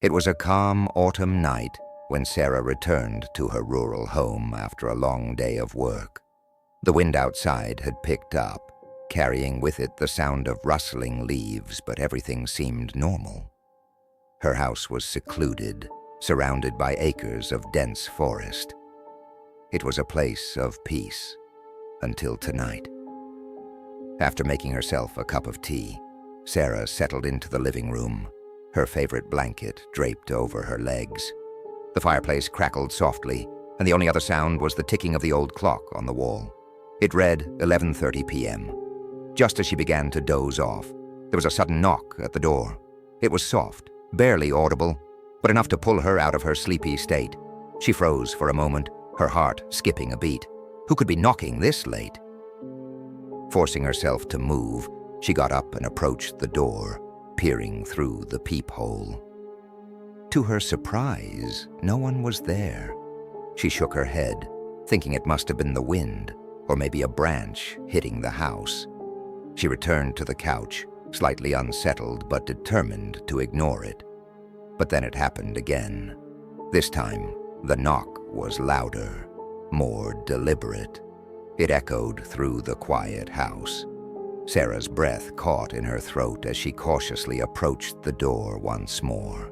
It was a calm autumn night when Sarah returned to her rural home after a long day of work. The wind outside had picked up, carrying with it the sound of rustling leaves, but everything seemed normal. Her house was secluded, surrounded by acres of dense forest. It was a place of peace, until tonight. After making herself a cup of tea, Sarah settled into the living room, her favorite blanket draped over her legs. The fireplace crackled softly, and the only other sound was the ticking of the old clock on the wall. It read 11:30 p.m. Just as she began to doze off, there was a sudden knock at the door. It was soft, barely audible, but enough to pull her out of her sleepy state. She froze for a moment, her heart skipping a beat. Who could be knocking this late? Forcing herself to move, she got up and approached the door, peering through the peephole. To her surprise, no one was there. She shook her head, thinking it must have been the wind, or maybe a branch hitting the house. She returned to the couch, slightly unsettled but determined to ignore it. But then it happened again. This time, the knock was louder, more deliberate. It echoed through the quiet house. Sarah's breath caught in her throat as she cautiously approached the door once more.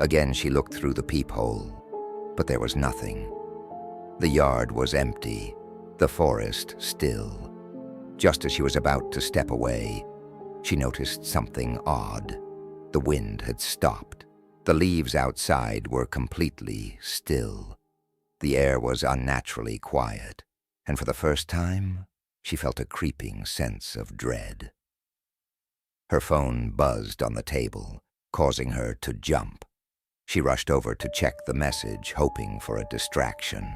Again she looked through the peephole, but there was nothing. The yard was empty, the forest still. Just as she was about to step away, she noticed something odd. The wind had stopped. The leaves outside were completely still. The air was unnaturally quiet, and for the first time, she felt a creeping sense of dread. Her phone buzzed on the table, causing her to jump. She rushed over to check the message, hoping for a distraction.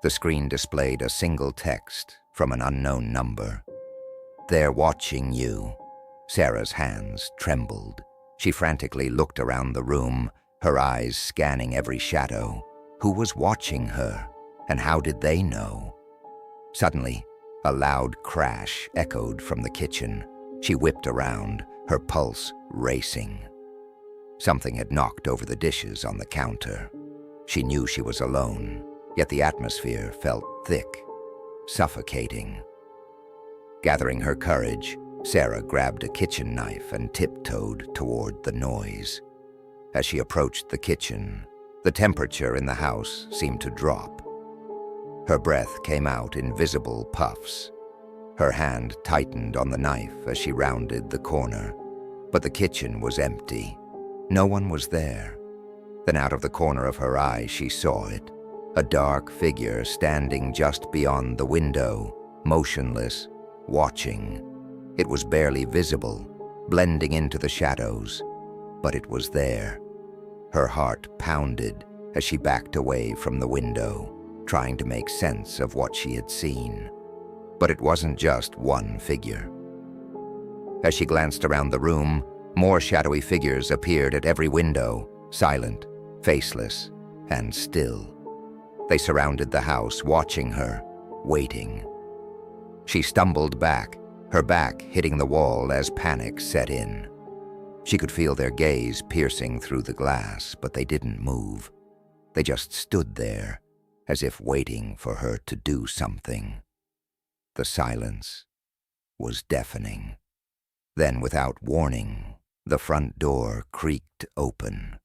The screen displayed a single text from an unknown number. "They're watching you." Sarah's hands trembled. She frantically looked around the room, her eyes scanning every shadow. Who was watching her, and how did they know? Suddenly, a loud crash echoed from the kitchen. She whipped around, her pulse racing. Something had knocked over the dishes on the counter. She knew she was alone, yet the atmosphere felt thick, suffocating. Gathering her courage, Sarah grabbed a kitchen knife and tiptoed toward the noise. As she approached the kitchen, the temperature in the house seemed to drop. Her breath came out in visible puffs. Her hand tightened on the knife as she rounded the corner, but the kitchen was empty. No one was there. Then out of the corner of her eye she saw it, a dark figure standing just beyond the window, motionless, watching. It was barely visible, blending into the shadows, but it was there. Her heart pounded as she backed away from the window, trying to make sense of what she had seen. But it wasn't just one figure. As she glanced around the room, more shadowy figures appeared at every window, silent, faceless, and still. They surrounded the house, watching her, waiting. She stumbled back, her back hitting the wall as panic set in. She could feel their gaze piercing through the glass, but they didn't move. They just stood there, as if waiting for her to do something. The silence was deafening. Then, without warning, the front door creaked open.